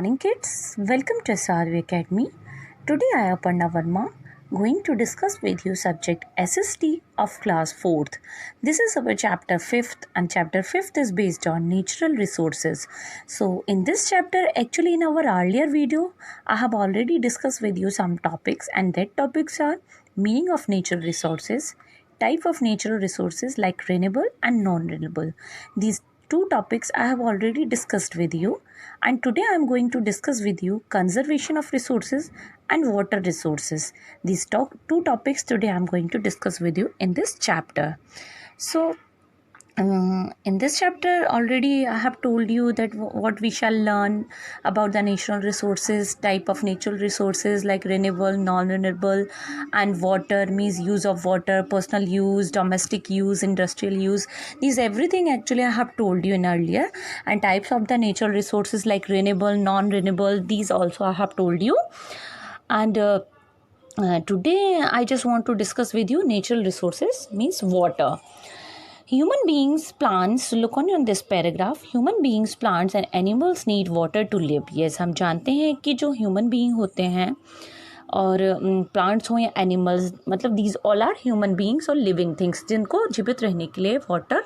morning kids, welcome to SRV Academy. Today I Aparna Verma going to discuss with you subject SST of class 4th. This is our chapter 5th and chapter 5th is based on natural resources. So in this chapter, actually in our earlier video, I have already discussed with you some topics, and that topics are meaning of natural resources, type of natural resources like renewable and non-renewable. These two topics I have already discussed with you, and today I am going to discuss with you conservation of resources and water resources. These two topics today I am going to discuss with you in this chapter. So in this chapter already I have told you that what we shall learn about the natural resources, type of natural resources like renewable, non-renewable, and water means use of water, personal use, domestic use, industrial use. These everything actually I have told you in earlier, and types of the natural resources like renewable, non-renewable, these also I have told you. And today I just want to discuss with you natural resources means water. Human beings, plants, look on this paragraph. Human beings, plants and animals need water to live. Yes, हम जानते हैं कि जो human being होते हैं और plants हो या एनिमल्स, मतलब these all are human beings और लिविंग थिंग्स जिनको जीवित रहने के लिए वाटर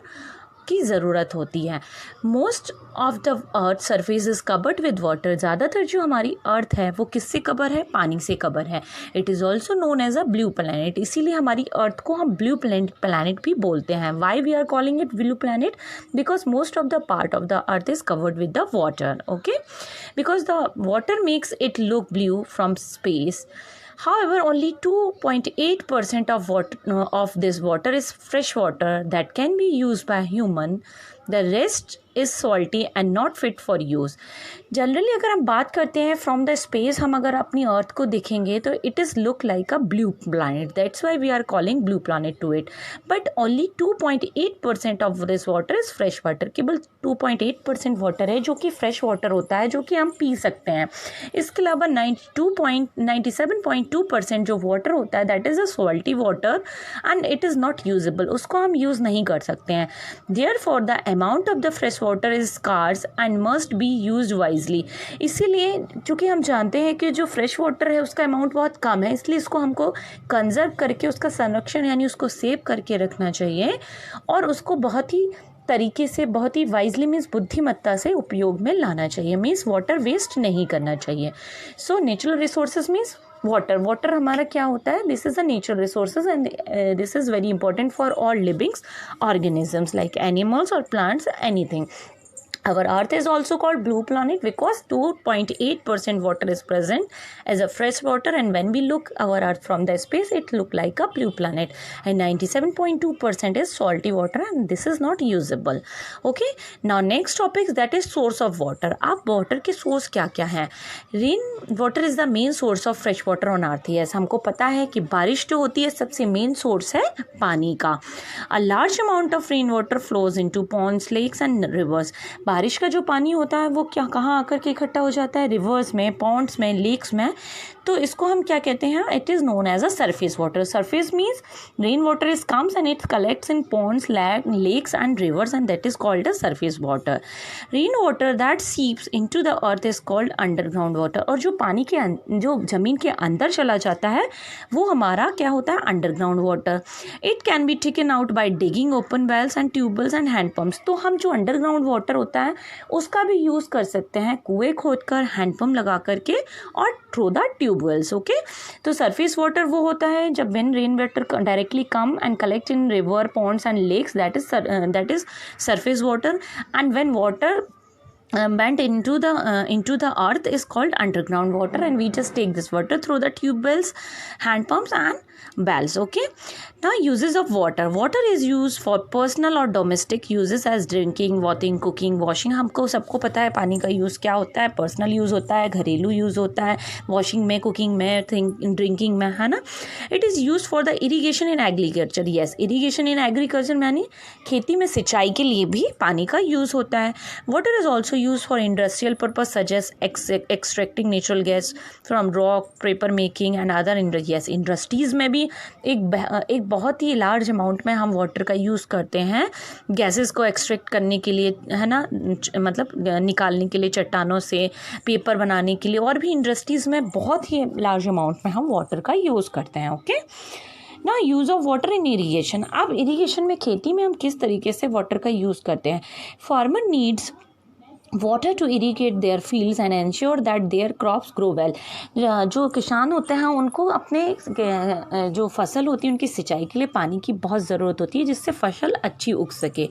की ज़रूरत होती है. Most of the earth surface is covered with water. ज़्यादातर जो हमारी अर्थ है वो किससे कवर है? पानी से कवर है. It is also known as a blue planet. इसीलिए हमारी अर्थ को हम ब्लू प्लैनेट भी बोलते हैं. Why we are calling it blue planet? Because most of the part of the earth is covered with the water. Okay, because the water makes it look blue from space. However, only 2.8% of this water is fresh water that can be used by human. The rest is salty and not fit for use. Generally अगर हम बात करते हैं from the space, हम अगर अपनी अर्थ को देखेंगे तो it is look like a blue planet. That's why we are calling blue planet to it. But only 2.8% of this water is fresh water. केवल 2.8% वाटर है जो कि फ्रेश वाटर होता है, जो कि हम पी सकते हैं. इसके अलावा 97.2% जो वाटर होता है that is a salty water and it is not usable. उसको हम यूज़ नहीं कर सकते हैं. Therefore the amount of the fresh water is scarce and must be used wisely. इसीलिए चूँकि हम जानते हैं कि जो फ्रेश वाटर है उसका अमाउंट बहुत कम है, इसलिए इसको हमको कंजर्व करके उसका संरक्षण यानी उसको सेव करके रखना चाहिए और उसको बहुत ही तरीके से, बहुत ही वाइजली मीन्स बुद्धिमत्ता से उपयोग में लाना चाहिए. मीन्स वाटर वेस्ट नहीं करना चाहिए. So natural resources means water हमारा क्या होता है? This is a natural resources and this is very important for all livings organisms like animals और plants, anything. Our earth is also called blue planet because 2.8% water is present as a fresh water, and when we look our earth from the space it look like a blue planet, and 97.2% is salty water and this is not usable. Okay, now next topic that is source of water. अब water के source क्या क्या हैं? Rain water is the main source of fresh water on earth. Yes, हमको पता है कि बारिश जो होती है सबसे main source है पानी का. A large amount of rain water flows into ponds, lakes and rivers. बारिश का जो पानी होता है वो क्या कहाँ आकर के इकट्ठा हो जाता है? रिवर्स में, पॉन्ड्स में, लेक्स में. तो इसको हम क्या कहते हैं? It is known as a surface water. Surface means rain water is comes and it collects in ponds, lakes and rivers and that is called a surface water. Rain water that seeps into the earth is called underground water. और जो पानी के जो ज़मीन के अंदर चला जाता है वो हमारा क्या होता है? Underground water. It can be taken out by digging open wells and tubewells and handpumps. तो हम जो अंडरग्राउंड वाटर होता है उसका भी यूज़ कर सकते हैं कुएं खोदकर, हैंडपम्प लगा करके और थ्रू द ट्यूबवेल्स. ओके, तो सरफेस वाटर वो होता है जब when rain water directly come and collect in river, ponds and lakes, that is surface water. And when water went into the earth is called underground water, and we just take this water through the tube wells, hand pumps and valves. Okay, now uses of water is used for personal or domestic uses as drinking, bathing, cooking, washing. हमको सबको पता है पानी का use क्या होता है. Personal use होता है, घरेलू यूज़ होता है, वॉशिंग में, कुकिंग में, ड्रिंकिंग में, है ना. It is use for the irrigation in agriculture. Yes, irrigation in agriculture यानी खेती में सिंचाई के लिए भी पानी का यूज़ होता है. Water is also used for industrial purpose such as extracting natural gas from rock, paper making and other industries में भी एक बहुत ही लार्ज अमाउंट में हम वाटर का यूज़ करते हैं गैसेस को एक्सट्रैक्ट करने के लिए, है ना, मतलब निकालने के लिए चट्टानों से, पेपर बनाने के लिए, और भी इंडस्ट्रीज़ में बहुत ही लार्ज अमाउंट में हम वाटर का यूज़ करते हैं। ओके, ना use of water in irrigation. अब इरीगेशन में, खेती में हम किस तरीके से वाटर का यूज़ करते हैं। Farmer needs water to irrigate their fields and ensure that their crops grow well. जो किसान होते हैं उनको अपने जो फसल होती है उनकी सिंचाई के लिए पानी की बहुत ज़रूरत होती है जिससे फसल अच्छी उग सके।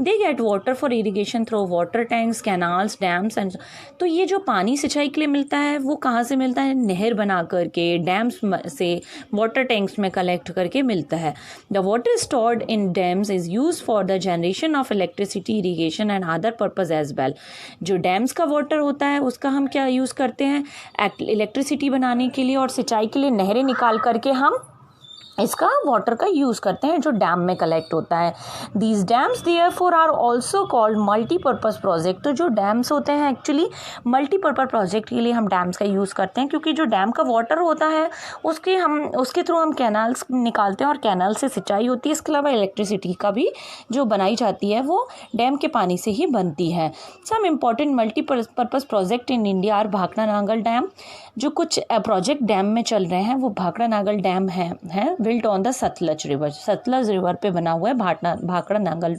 They get water for irrigation through water tanks, canals, dams and. तो ये जो पानी सिंचाई के लिए मिलता है वो कहाँ से मिलता है? नहर बना करके, डैम्स से, वाटर टैंक्स में कलेक्ट करके मिलता है। The water stored in dams is use for the generation of electricity, irrigation and other purpose as well. जो डैम्स का वाटर होता है उसका हम क्या यूज़ करते हैं? इलेक्ट्रिसिटी बनाने के लिए और सिंचाई के लिए नहरें निकाल करके हम इसका वाटर का यूज़ करते हैं जो डैम में कलेक्ट होता है। These dams therefore are also called multipurpose project. तो जो डैम्स होते हैं एक्चुअली मल्टीपर्पज़ प्रोजेक्ट के लिए हम डैम्स का यूज़ करते हैं, क्योंकि जो डैम का वाटर होता है उसके थ्रू हम कैनाल्स निकालते हैं और कैनाल से सिंचाई होती है। इसके अलावा इलेक्ट्रिसिटी का भी जो बनाई जाती है वो डैम के पानी से ही बनती है। Some important multipurpose project in India are Bhakra Nangal dam. जो कुछ प्रोजेक्ट डैम में चल रहे हैं वो भाखड़ा नागल डैम है built on the Sutlej river. Sutlej river पे बना हुआ है भाखड़ा नागल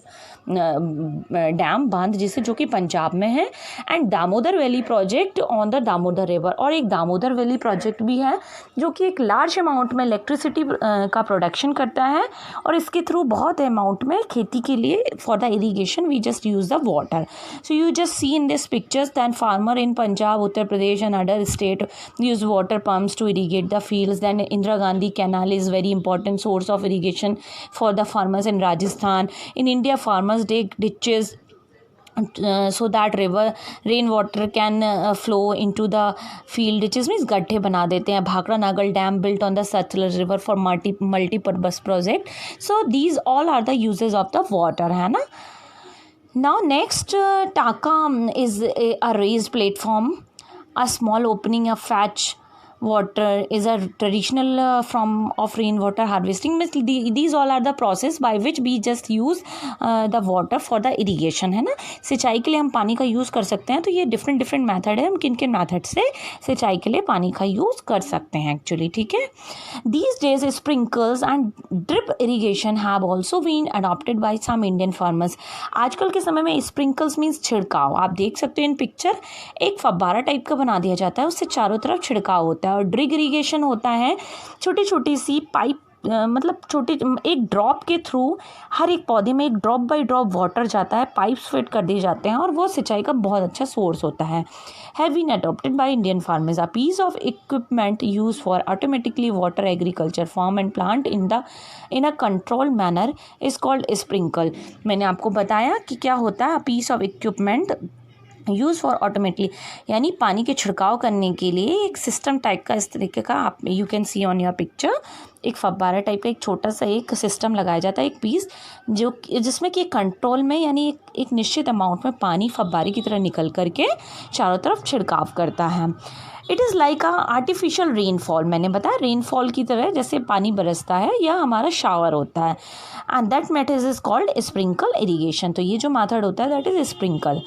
डैम बांध, जो कि पंजाब में है। And Damodar valley project on the Damodar river. और एक दामोदर वैली प्रोजेक्ट भी है जो कि एक लार्ज अमाउंट में इलेक्ट्रिसिटी का प्रोडक्शन करता है और इसके थ्रू बहुत अमाउंट में खेती के लिए for the irrigation we just use the water. So you just see in this pictures that farmer in Punjab, Uttar Pradesh and other state use water pumps to irrigate the fields. Then Indira Gandhi Canal is very important source of irrigation for the farmers in Rajasthan. In India, farmers dig ditches so that rain water can flow into the field. Ditches means गड्ढे बना देते हैं। Bhakra Nangal dam built on the Satluj river for multi-purpose project. So these all are the uses of the water, है ना। Now next, Taka is a raised platform. A small opening, a fetch water is a traditional form of rainwater harvesting. These all are the process by which we just use the water for the irrigation, है ना। सिंचाई के लिए हम पानी का use कर सकते हैं। तो ये डिफरेंट मेथड है, हम किन किन मेथड से सिंचाई के लिए पानी का यूज़ कर सकते हैं एक्चुअली, ठीक है। These days sprinkles and drip irrigation have also been adopted by some Indian farmers. आजकल के समय में स्प्रिंकल्स मीन्स छिड़काव। आप देख सकते हो इन पिक्चर, एक फव्वारा टाइप का बना दिया जाता है, उससे चारों तरफ छिड़काव होता है। और ड्रिप इरीगेशन होता है, छोटी छोटी सी पाइप, मतलब छोटी एक ड्रॉप के थ्रू हर एक पौधे में एक ड्रॉप बाय ड्रॉप वाटर जाता है, पाइप्स फिट कर दिए जाते हैं और वो सिंचाई का बहुत अच्छा सोर्स होता है। Have been adopted by Indian farmers. A piece of equipment use for automatically water agriculture farm and plant in a control manner is called sprinkle. मैंने आपको बताया कि क्या होता है। A piece of equipment use for automatically, यानी पानी के छिड़काव करने के लिए एक सिस्टम टाइप का, इस तरीके का आप you can see on your picture, एक फव्वारा टाइप का एक छोटा सा एक सिस्टम लगाया जाता है, एक पीस जिसमें कि कंट्रोल में, यानी एक निश्चित अमाउंट में पानी फव्वारे की तरह निकल करके चारों तरफ छिड़काव करता है। It is like a artificial rainfall. मैंने बताया रेनफॉल की तरह जैसे पानी बरसता है या हमारा शावर होता है। And that method is called sprinkle irrigation. तो ये जो मेथड होता है that is sprinkle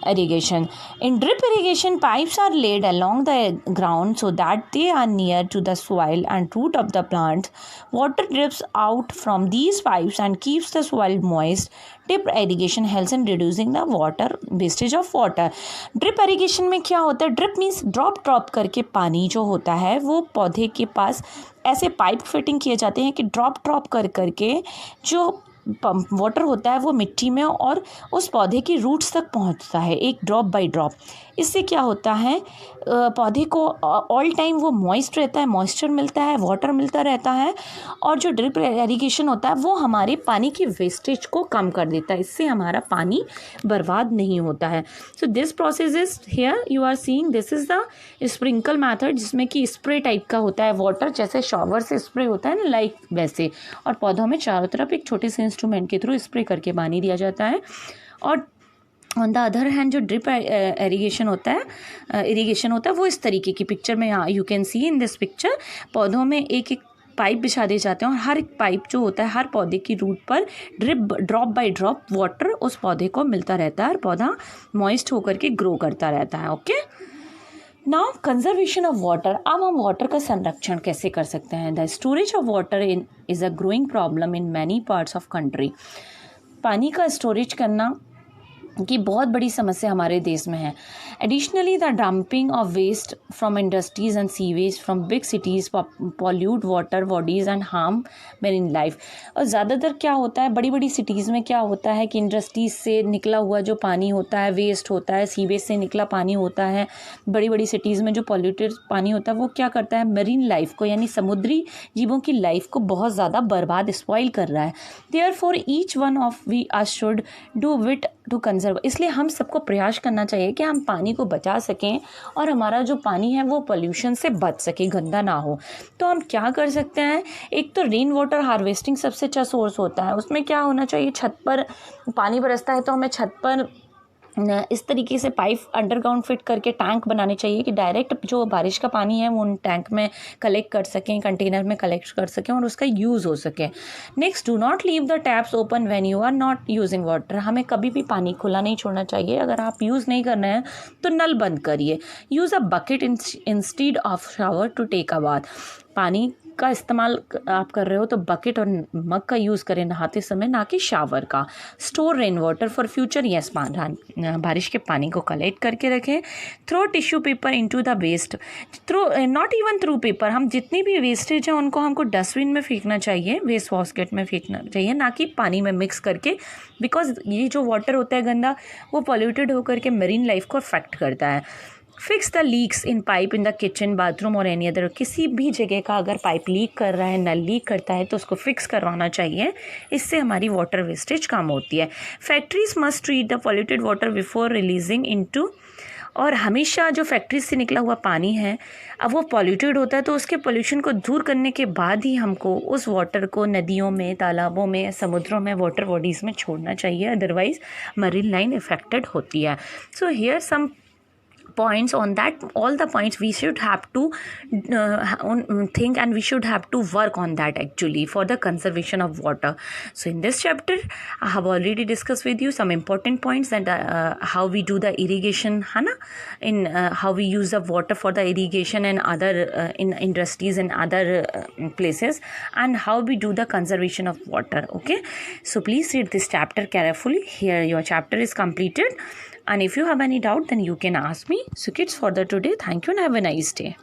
irrigation. In drip irrigation, pipes are laid along the ground so that they are near to the soil and root of the plant. Water drips out from these pipes and keeps the soil moist. Drip irrigation helps in reducing the water wastage of water. Drip irrigation में क्या होता है? Drip means drop करके पानी जो होता है वो पौधे के पास ऐसे पाइप फिटिंग किए जाते हैं कि ड्रॉप कर करके जो वाटर होता है वो मिट्टी में और उस पौधे की रूट्स तक पहुंचता है, एक ड्रॉप बाय ड्रॉप। इससे क्या होता है, पौधे को ऑल टाइम वो मॉइस्ट रहता है, मॉइस्चर मिलता है, वाटर मिलता रहता है। और जो ड्रिप इरीगेशन होता है वो हमारे पानी की वेस्टेज को कम कर देता है, इससे हमारा पानी बर्बाद नहीं होता है। So this process is here you are seeing, this is the sprinkle method, जिसमें कि स्प्रे टाइप का होता है वाटर, जैसे शॉवर से स्प्रे होता है ना, लाइक वैसे। और पौधों में चारों तरफ एक छोटे से इंस्ट्रूमेंट के थ्रू स्प्रे करके पानी दिया जाता है। और ऑन द अदर हैंड जो ड्रिप इरीगेशन होता है वो इस तरीके की पिक्चर में you can see in this picture, पौधों में एक एक पाइप बिछा दिए जाते हैं और हर एक पाइप जो होता है हर पौधे की रूट पर ड्रॉप बाय ड्रॉप वाटर उस पौधे को मिलता रहता है और पौधा मॉइस्ट होकर के ग्रो करता रहता है. Okay, now conservation of water. अब हम वाटर का संरक्षण कैसे कर सकते हैं. The storage of water is a growing problem in many parts of country. पानी का स्टोरेज करना की बहुत बड़ी समस्या हमारे देश में है. Additionally the dumping of waste from industries and sewage from big cities pollute water bodies and harm marine life. और ज़्यादातर क्या होता है, बड़ी बड़ी सिटीज़ में क्या होता है कि इंडस्ट्रीज से निकला हुआ जो पानी होता है, वेस्ट होता है, सीवेज से निकला पानी होता है, बड़ी बड़ी सिटीज़ में जो पॉल्यूटेड पानी होता है वो क्या करता है, मेरीन लाइफ को यानी समुद्री जीवों की लाइफ को बहुत ज़्यादा बर्बाद स्पॉइल कर रहा है. Therefore each one of we us should do wit to conserve. इसलिए हम सबको प्रयास करना चाहिए कि हम पानी को बचा सकें और हमारा जो पानी है वो पोल्यूशन से बच सके, गंदा ना हो. तो हम क्या कर सकते हैं, एक तो रेन वाटर हार्वेस्टिंग सबसे अच्छा सोर्स होता है. उसमें क्या होना चाहिए, छत पर पानी बरसता है तो हमें छत पर इस तरीके से पाइप अंडरग्राउंड फिट करके टैंक बनाने चाहिए कि डायरेक्ट जो बारिश का पानी है वो उन टैंक में कलेक्ट कर सकें, कंटेनर में कलेक्ट कर सकें और उसका यूज़ हो सके. Next, do not leave the taps open when you are not using water. हमें कभी भी पानी खुला नहीं छोड़ना चाहिए. अगर आप यूज़ नहीं कर रहे हैं तो नल बंद करिए. Use a bucket instead of shower to take a bath. पानी का इस्तेमाल आप कर रहे हो तो बकेट और मग का यूज़ करें नहाते समय, ना कि शावर का. Store rain water for future. Yes, बारिश के पानी को कलेक्ट करके रखें. Throw tissue paper into the waste. Throw not even through paper. हम जितनी भी वेस्टेज हैं उनको हमको डस्टबिन में फेंकना चाहिए, वेस्ट बास्केट में फेंकना चाहिए, ना कि पानी में मिक्स करके. बिकॉज ये जो वाटर होता है गंदा वो पॉल्यूटेड होकर के मरीन लाइफ को अफेक्ट करता है. Fix the leaks in pipe in the kitchen, bathroom और एनी अदर. किसी भी जगह का अगर पाइप लीक कर रहा है, नल लीक करता है तो उसको फिक्स करवाना चाहिए. इससे हमारी वाटर वेस्टेज कम होती है. Factories must treat the polluted water before releasing into. और हमेशा जो फैक्ट्री से निकला हुआ पानी है अब वो पॉल्यूटेड होता है तो उसके पोल्यूशन को दूर करने के बाद ही हमको उस वाटर को नदियों में, तालाबों में, समुद्रों में, वाटर बॉडीज़ में छोड़ना चाहिए. अदरवाइज मरीन लाइन इफेक्टेड होती है. So here some points on that, all the points we should have to think and we should have to work on that actually for the conservation of water. So in this chapter I have already discussed with you some important points and how we do the irrigation, hana, in how we use the water for the irrigation and other in industries and other places, and how we do the conservation of water. Okay, so please read this chapter carefully. Here your chapter is completed. And if you have any doubt, then you can ask me. So kids, for the today, thank you and have a nice day.